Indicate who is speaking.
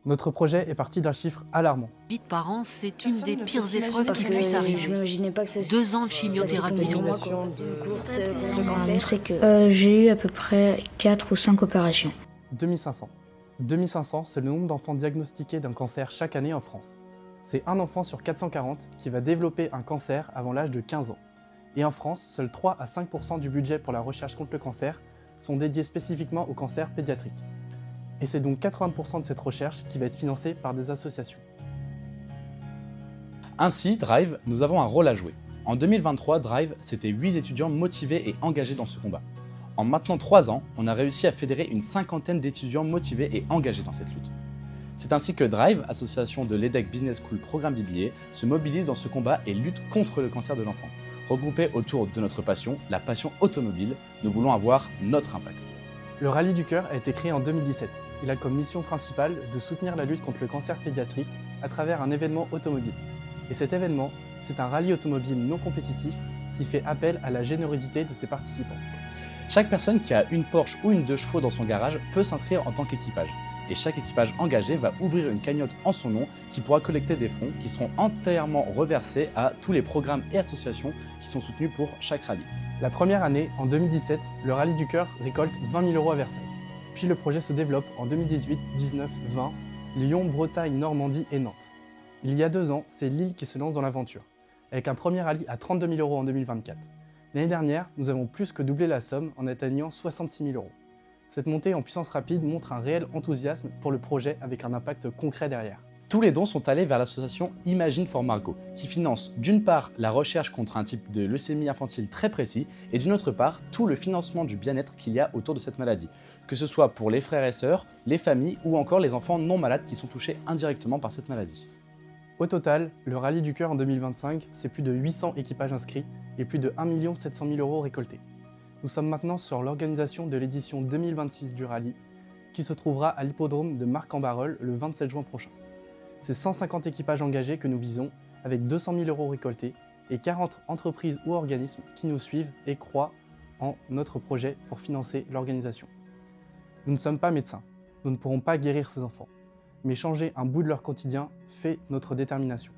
Speaker 1: Notre projet est parti d'un chiffre alarmant.
Speaker 2: 8 par an, c'est une
Speaker 3: Personne
Speaker 2: des
Speaker 3: ne peut
Speaker 2: pires
Speaker 3: s'imaginer
Speaker 2: épreuves
Speaker 3: parce
Speaker 2: qui
Speaker 3: que
Speaker 2: puissent
Speaker 3: je
Speaker 2: arriver.
Speaker 4: Je m'imaginais pas que ça
Speaker 2: 2 ans de
Speaker 4: ça
Speaker 2: chimiothérapie.
Speaker 4: s'est tombé sur moi,
Speaker 3: Organisation
Speaker 4: une course contre le
Speaker 5: On
Speaker 4: cancer.
Speaker 5: sait que j'ai eu à peu près 4 ou 5 opérations.
Speaker 1: 2500. 2500, c'est le nombre d'enfants diagnostiqués d'un cancer chaque année en France. C'est un enfant sur 440 qui va développer un cancer avant l'âge de 15 ans. Et en France, seuls 3 à 5% du budget pour la recherche contre le cancer sont dédiés spécifiquement au cancer pédiatrique. Et c'est donc 80% de cette recherche qui va être financée par des associations.
Speaker 6: Ainsi, Drive, nous avons un rôle à jouer. En 2023, Drive, c'était 8 étudiants motivés et engagés dans ce combat. En maintenant 3 ans, on a réussi à fédérer une cinquantaine d'étudiants motivés et engagés dans cette lutte. C'est ainsi que Drive, association de l'EDEC Business School Programme BBA, se mobilise dans ce combat et lutte contre le cancer de l'enfant. Regroupés autour de notre passion, la passion automobile, nous voulons avoir notre impact.
Speaker 1: Le Rallye du Cœur a été créé en 2017. Il a comme mission principale de soutenir la lutte contre le cancer pédiatrique à travers un événement automobile. Et cet événement, c'est un rallye automobile non compétitif qui fait appel à la générosité de ses participants.
Speaker 6: Chaque personne qui a une Porsche ou une 2 chevaux dans son garage peut s'inscrire en tant qu'équipage. Et chaque équipage engagé va ouvrir une cagnotte en son nom qui pourra collecter des fonds qui seront entièrement reversés à tous les programmes et associations qui sont soutenus pour chaque rallye.
Speaker 1: La première année, en 2017, le Rallye du Cœur récolte 20 000 € à Versailles. Puis le projet se développe en 2018, 19, 20, Lyon, Bretagne, Normandie et Nantes. Il y a 2 ans, c'est Lille qui se lance dans l'aventure, avec un premier rallye à 32 000 € en 2024. L'année dernière, nous avons plus que doublé la somme en atteignant 66 000 €. Cette montée en puissance rapide montre un réel enthousiasme pour le projet avec un impact concret derrière.
Speaker 6: Tous les dons sont allés vers l'association Imagine for Margot, qui finance d'une part la recherche contre un type de leucémie infantile très précis, et d'une autre part tout le financement du bien-être qu'il y a autour de cette maladie, que ce soit pour les frères et sœurs, les familles ou encore les enfants non malades qui sont touchés indirectement par cette maladie.
Speaker 1: Au total, le Rallye du Cœur en 2025, c'est plus de 800 équipages inscrits et plus de 1 700 000 € récoltés. Nous sommes maintenant sur l'organisation de l'édition 2026 du rallye, qui se trouvera à l'hippodrome de Marc-en-Barœul le 27 juin prochain. C'est 150 équipages engagés que nous visons, avec 200 000 € récoltés, et 40 entreprises ou organismes qui nous suivent et croient en notre projet pour financer l'organisation. Nous ne sommes pas médecins, nous ne pourrons pas guérir ces enfants, mais changer un bout de leur quotidien fait notre détermination.